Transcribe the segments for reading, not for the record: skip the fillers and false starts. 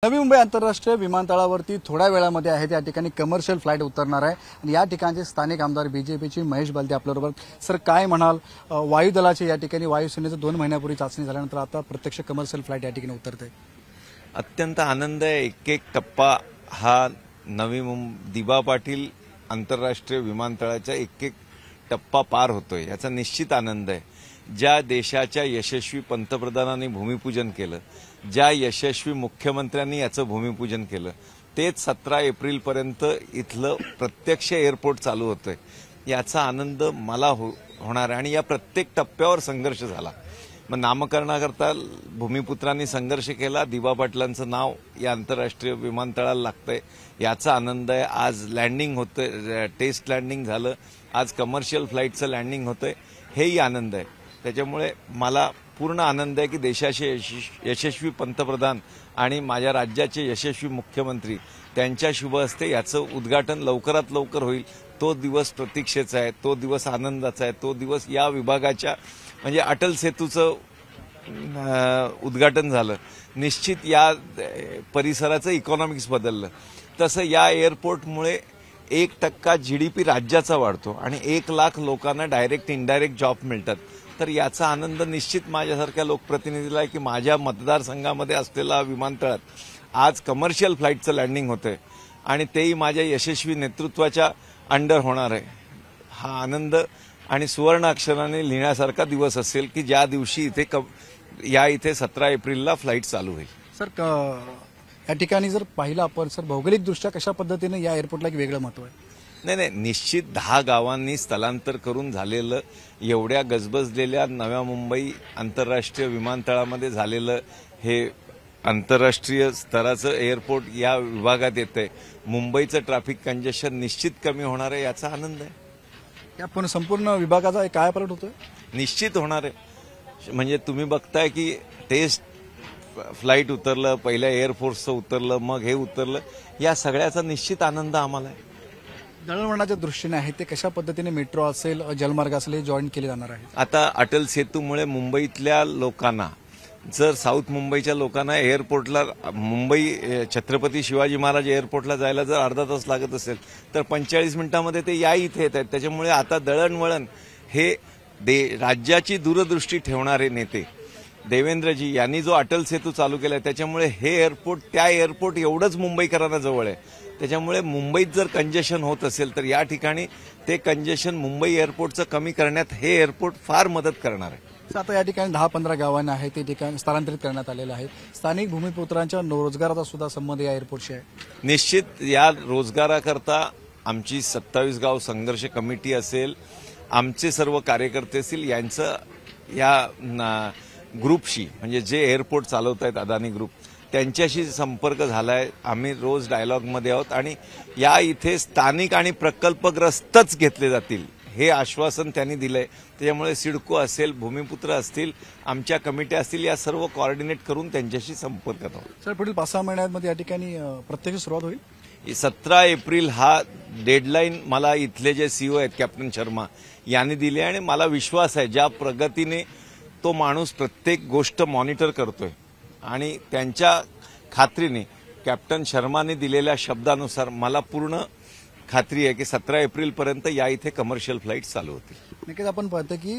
नवी मुंबई आंतरराष्ट्रीय विमानतळावरती थोड्या वेळामध्ये आहे त्या ठिकाणी कमर्शियल फ्लाइट उतरणार आहे आणि या ठिकाणचे स्थानिक आमदार बीजेपीचे महेश बलदे आपल्याबरोबर. सर, काय म्हणाल? वायुदलाची या ठिकाणी वायुसेनेचं 2 महिन्यापूर्वी चाचणी झाल्यानंतर आता प्रत्यक्ष कमर्शियल फ्लाइट या ठिकाणी उतरते. अत्यंत आनंद आहे. एक टप्पा हा नवी मुंबई दिबा पाटील आंतरराष्ट्रीय विमानतळाचा एक टप्पा पार होतोय याचा निश्चित आनंद आहे. ज्या देशाच्या यशस्वी पंतप्रधानांनी भूमिपूजन केलं, ज्या यशस्वी मुख्यमंत्र्यांनी याचं भूमिपूजन केलं, तेच 17 एप्रिलपर्यंत इथलं प्रत्यक्ष एअरपोर्ट चालू होतंय याचा आनंद मला होणार आहे. आणि या प्रत्येक टप्प्यावर संघर्ष झाला. मग नामकरणाकरता भूमिपुत्रांनी संघर्ष केला, दिबा पाटलांचं नाव या आंतरराष्ट्रीय विमानतळाला लागतंय याचा आनंद आहे. आज लँडिंग होतंय, टेस्ट लँडिंग झालं, आज कमर्शियल फ्लाईटचं लँडिंग होतंय, हेही आनंद आहे. त्याच्यामुळे मला पूर्ण आनंद आहे की देशाचे यशस्वी पंतप्रधान आणि माझ्या राज्याचे यशस्वी मुख्यमंत्री त्यांच्या शुभ हस्ते याचं उद्घाटन लवकरात लवकर होईल. तो दिवस प्रतीक्षेचा आहे, तो दिवस आनंदाचा आहे, तो दिवस या विभागाच्या म्हणजे अटल सेतूचं उद्घाटन झालं. निश्चित या परिसराचं इकॉनॉमिक्स बदललं. तसं या एअरपोर्टमुळे 1% GDP राज्याचा वाढतो आणि 1 लाख लोकांना डायरेक्ट इनडायरेक्ट जॉब मिळतात. तर याचा आनंद निश्चित माझ्यासारख्या लोकप्रतिनिधीला आहे की माझ्या मतदारसंघामध्ये असलेला विमानतळात आज कमर्शियल फ्लाईटचं लँडिंग होतंय आणि तेही माझ्या यशस्वी नेतृत्वाच्या अंडर होणार आहे. हा आनंद आणि सुवर्ण अक्षराने लिहिण्यासारखा दिवस असेल की ज्या दिवशी इथे 17 एप्रिलला फ्लाईट चालू होईल. सर, या ठिकाणी जर पाहिलं आपण सर, भौगोलिकदृष्ट्या कशा पद्धतीने या एअरपोर्टला एक वेगळं महत्व आहे? नाही, निश्चित 10 गावांनी स्थलांतर करून झालेलं, एवढ्या गजबजलेल्या नव्या मुंबई आंतरराष्ट्रीय विमानतळामध्ये झालेलं हे आंतरराष्ट्रीय स्तराचं एअरपोर्ट या विभागात येतंय. मुंबईचं ट्रॅफिक कंजेशन निश्चित कमी होणार आहे याचा आनंद आहे. आपण संपूर्ण विभागाचा एक कायापालट होतोय? निश्चित होणार आहे. म्हणजे तुम्ही बघताय की टेस्ट फ्लाईट उतरलं, पहिल्या एअरफोर्सचं उतरलं, मग हे उतरलं, या सगळ्याचा निश्चित आनंद आम्हाला आहे. दळणवळणाच्या दृष्टीने आहे ते कशा पद्धतीने मेट्रो असेल, जलमार्ग असेल, हे जॉईन केले जाणार आहे? आता अटल सेतूमुळे मुंबईतल्या लोकांना, जर साऊथ मुंबईच्या लोकांना एअरपोर्टला, मुंबई छत्रपती शिवाजी महाराज एअरपोर्टला जायला जर अर्धा तास लागत असेल तर 45 मिनिटांमध्ये ते या इथे येत आहेत. त्याच्यामुळे आता दळणवळण हे राज्याची दूरदृष्टी ठेवणारे नेते देवेंद्रजी यांनी जो अटल सेतू चालू केलाय त्याच्यामुळे हे एअरपोर्ट त्या एअरपोर्ट एवढंच मुंबईकरांना जवळ आहे. त्याच्यामुळे मुंबईत जर कंजेशन होत असेल तर या ठिकाणी ते कंजेशन मुंबई एअरपोर्टचं कमी करण्यात हे एअरपोर्ट फार मदत करणार आहे. आता या ठिकाणी 10-15 गावांना आहे ते ठिकाण स्थलांतरित करण्यात आलेलं आहे. स्थानिक भूमिपुत्रांच्या रोजगाराचा सुद्धा संबंध या एअरपोर्टशी आहे. निश्चित या रोजगाराकरता आमची 27 गाव संघर्ष कमिटी असेल, आमचे सर्व कार्यकर्ते असतील, यांचं या ग्रुपशी म्हणजे जे एअरपोर्ट चालवत आहेत अदानी ग्रुप त्यांच्याशी संपर्क झालाय. आम्ही रोज डायलॉगमध्ये आहोत आणि या इथे स्थानिक आणि प्रकल्पग्रस्तच घेतले जातील हे आश्वासन त्यांनी दिलंय. त्याच्यामुळे सिडको असेल, भूमिपुत्र असतील, आमच्या कमिट्या असतील, या सर्व कोऑर्डिनेट करून त्यांच्याशी संपर्कात आहोत. सर, पुढील 5-6 महिन्यांमध्ये या ठिकाणी प्रत्यक्ष सुरुवात होईल? 17 एप्रिल हा डेडलाईन मला इथले जे सीओ आहेत कॅप्टन शर्मा यांनी दिली आणि मला विश्वास आहे ज्या प्रगतीने तो माणूस प्रत्येक गोष्ट मॉनिटर करतोय आणि त्यांच्या खात्रीने कॅप्टन शर्माने दिलेल्या शब्दानुसार मला पूर्ण खात्री आहे की 17 एप्रिलपर्यंत या इथे कमर्शियल फ्लाईट चालू होतील. नक्कीच आपण पाहतो की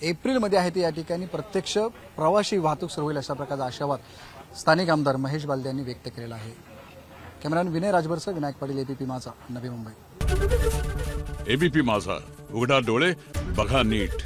एप्रिलमध्ये आहे ते या ठिकाणी प्रत्यक्ष प्रवासी वाहतूक सुरू होईल अशा प्रकारचा आशावाद स्थानिक आमदार महेश बलदे यांनी व्यक्त केलेला आहे. कॅमेरामॅन विनय राजभरसह विनायक पाटील, एबीपी माझा, नवी मुंबई. एबीपी माझा, उघडा डोळे बघा नीट.